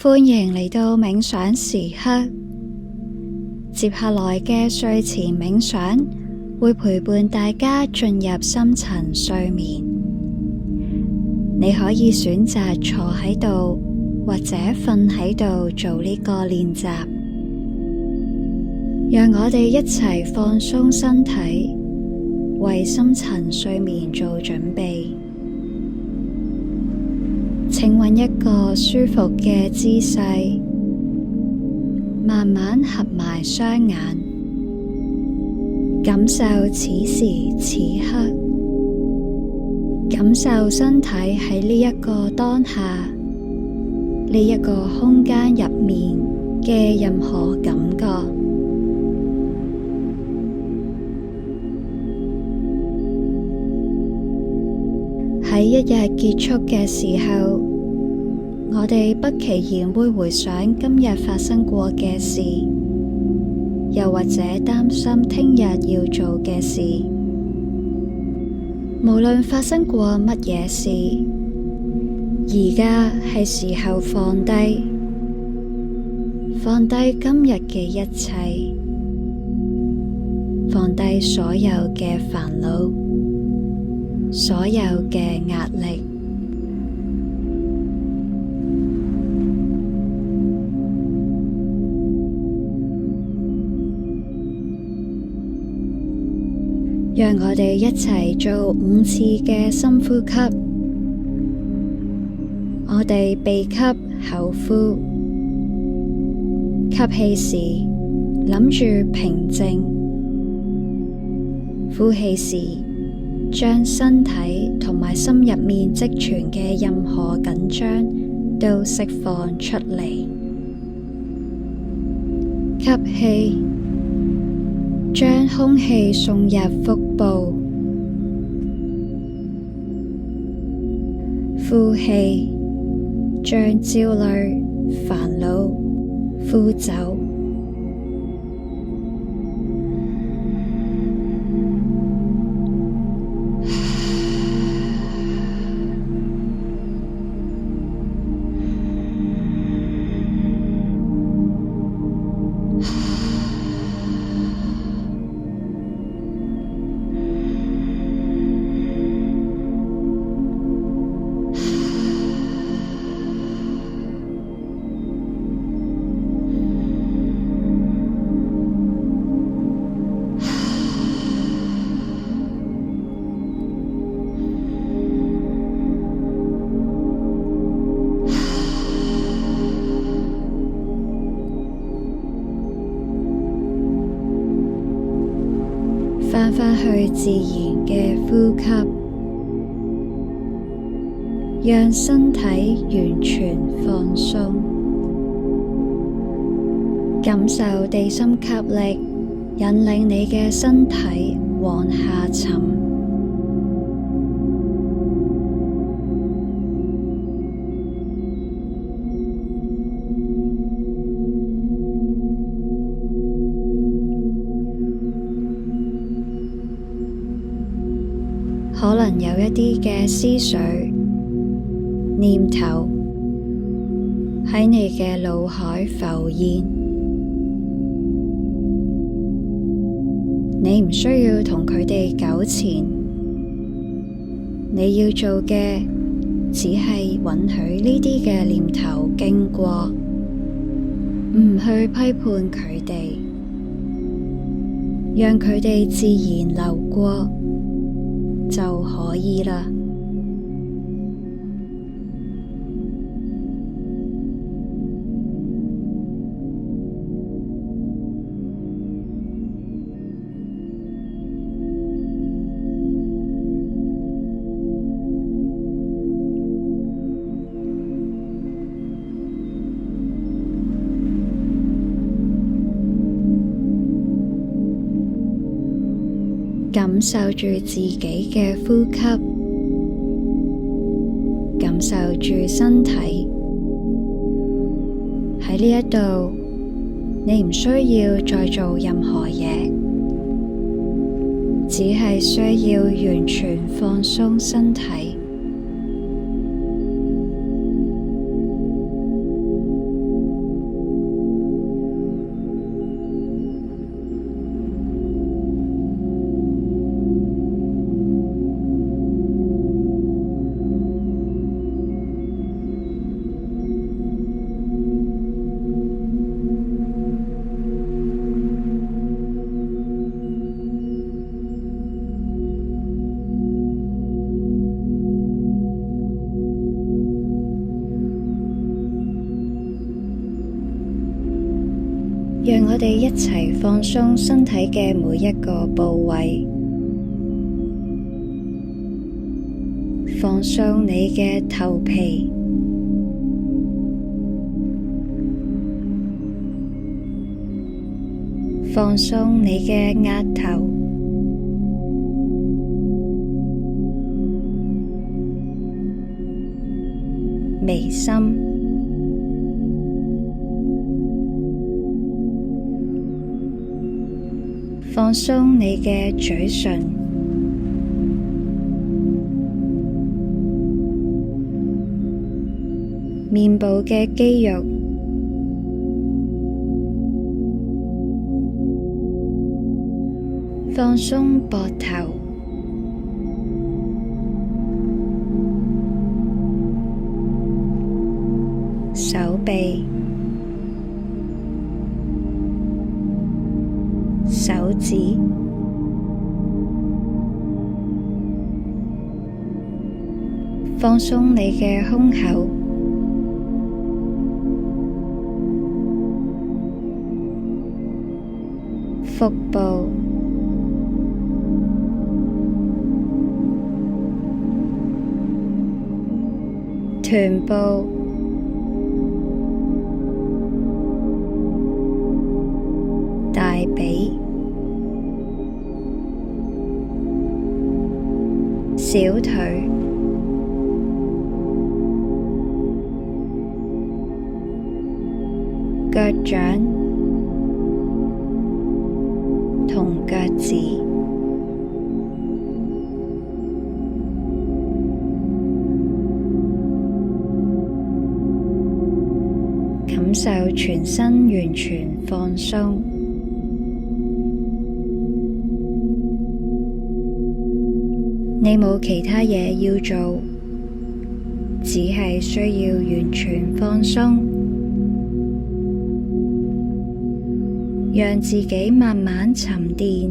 歡迎嚟到冥想時刻。接下來嘅睡前冥想會陪伴大家進入深層睡眠。你可以選擇坐喺度或者瞓喺度做呢個練習。讓我哋一齊放鬆身體，為深層睡眠做準備。請揾一個舒服嘅姿勢，慢慢合埋雙眼，感受此時此刻，感受身體喺呢一個當下，呢一個空間入面嘅任何感覺。喺一日結束嘅時候，我哋不期然會回想今日發生過嘅事，又或者擔心聽日要做嘅事。無論發生過乜嘢事，而家係時候放低今日嘅一切，放低所有嘅煩惱，所有嘅壓力。讓我哋一齊做5次嘅深呼吸。我哋鼻吸口呼，吸氣時諗住平靜，呼氣時將身體同埋心入面積存嘅任何緊張都釋放出嚟。吸氣，將空氣送入腹部，呼氣，將焦慮、煩惱呼走。返去自然嘅呼吸，讓身體完全放鬆，感受地心吸力引領你嘅身體往下沉。可能有一啲嘅思緒、念頭喺你嘅腦海浮現，你唔需要同佢哋糾纏，你要做嘅只係允許呢啲嘅念頭經過，唔去批判佢哋，讓佢哋自然流過就可以啦。感受住自己嘅呼吸，感受住身體。喺呢一度，你唔需要再做任何嘢，只係需要完全放鬆身體。讓我哋一齊放鬆身體嘅每一個部位，放鬆你嘅頭皮，放鬆你嘅額頭，眉心，放鬆你嘅嘴唇，面部嘅肌肉，放鬆膊頭，手臂，手指，放鬆你嘅胸口，腹部，臀部，大髀，小腿，腳掌同腳趾，感受全身完全放鬆。你冇其他嘢要做，只係需要完全放鬆，讓自己慢慢沉澱。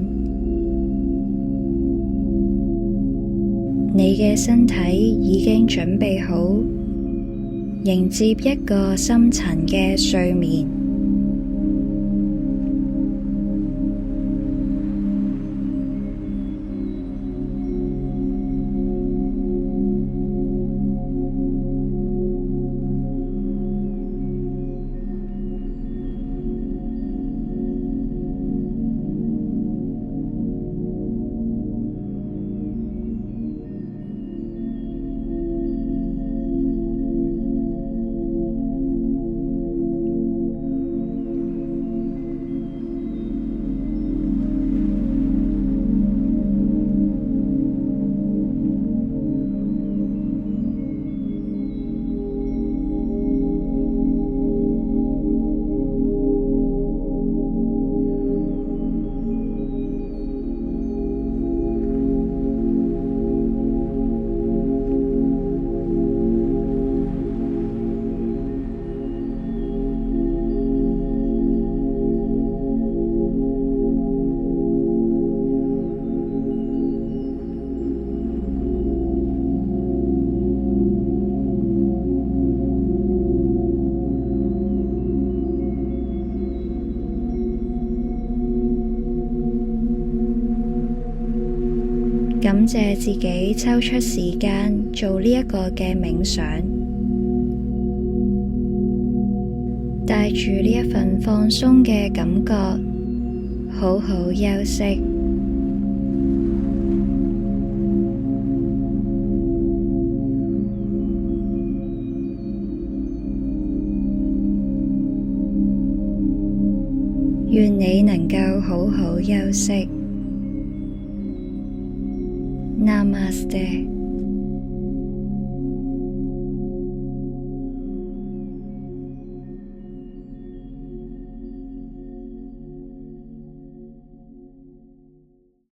你嘅身體已經準備好，迎接一個深層嘅睡眠。感謝自己抽出時間做呢一個嘅冥想，帶住呢一份放鬆嘅感覺，好好休息。願你能夠好好休息。Namaste。